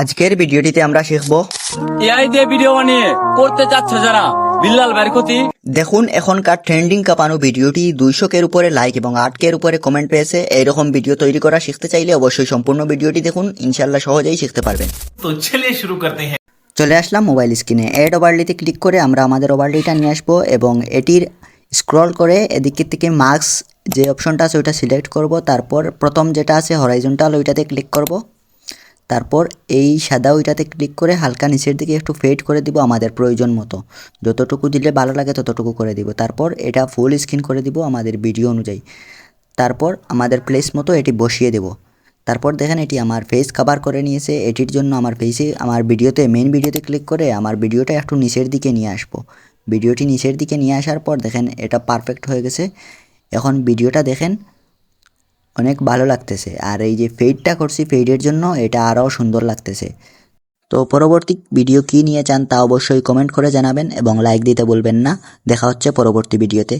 আজকের ভিডিওটিতে আমরা শিখব এআই দিয়ে ভিডিও বানিয়ে করতে চাচ্ছে যারা বিল্লাল ভাইয়ের ক্ষতি। দেখুন এখনকার ট্রেন্ডিং কাঁপানো ভিডিওটি 200 উপরে লাইক এবং 8 উপরে কমেন্ট পেয়েছে। এইরকম ভিডিও তৈরি করা শিখতে চাইলে অবশ্যই সম্পূর্ণ ভিডিওটি দেখুন, ইনশাল্লাহ সহজেই শিখতে পারবেন। तो चलिए शुरू करते हैं। চলে আসলাম মোবাইল স্ক্রিনে। অ্যাড ওভারলিতে ক্লিক করে আমরা আমাদের ওভারলিটা নিয়ে আসবো এবং এটির স্ক্রল করে এদিকে থেকে মার্কস যে অপশনটা আছে ওইটা সিলেক্ট করব। তারপর প্রথম যেটা আছে হরাইজন্টাল ওইটাতে ক্লিক করব। তারপর এই সাদা ওইটাতে ক্লিক করে হালকা নিচের দিকে একটু ফেড করে দিব আমাদের প্রয়োজন মতো, যতটুকু দিলে ভালো লাগে ততটুকু করে দিব। তারপর এটা ফুল স্ক্রিন করে দিব আমাদের ভিডিও অনুযায়ী। তারপর আমাদের প্লেস মতো এটি বসিয়ে দেব। তারপর দেখেন এটি আমার ফেস কভার করে নিয়েছে। এটির জন্য আমার ফেসে আমার ভিডিওতে মেইন ভিডিওতে ক্লিক করে আমার ভিডিওটা একটু নিচের দিকে নিয়ে আসবো। ভিডিওটি নিচের দিকে নিয়ে আসার পর দেখেন এটা পারফেক্ট হয়ে গেছে। এখন ভিডিওটা দেখেন অনেক ভালো লাগতেছে, আর এই যে ফেডটা করছি ফেডের জন্য এটা আরও সুন্দর লাগতেছে। তো পরবর্তী ভিডিও কী নিয়ে চান তা অবশ্যই কমেন্ট করে জানাবেন এবং লাইক দিতে বলবেন না। দেখা হচ্ছে পরবর্তী ভিডিওতে।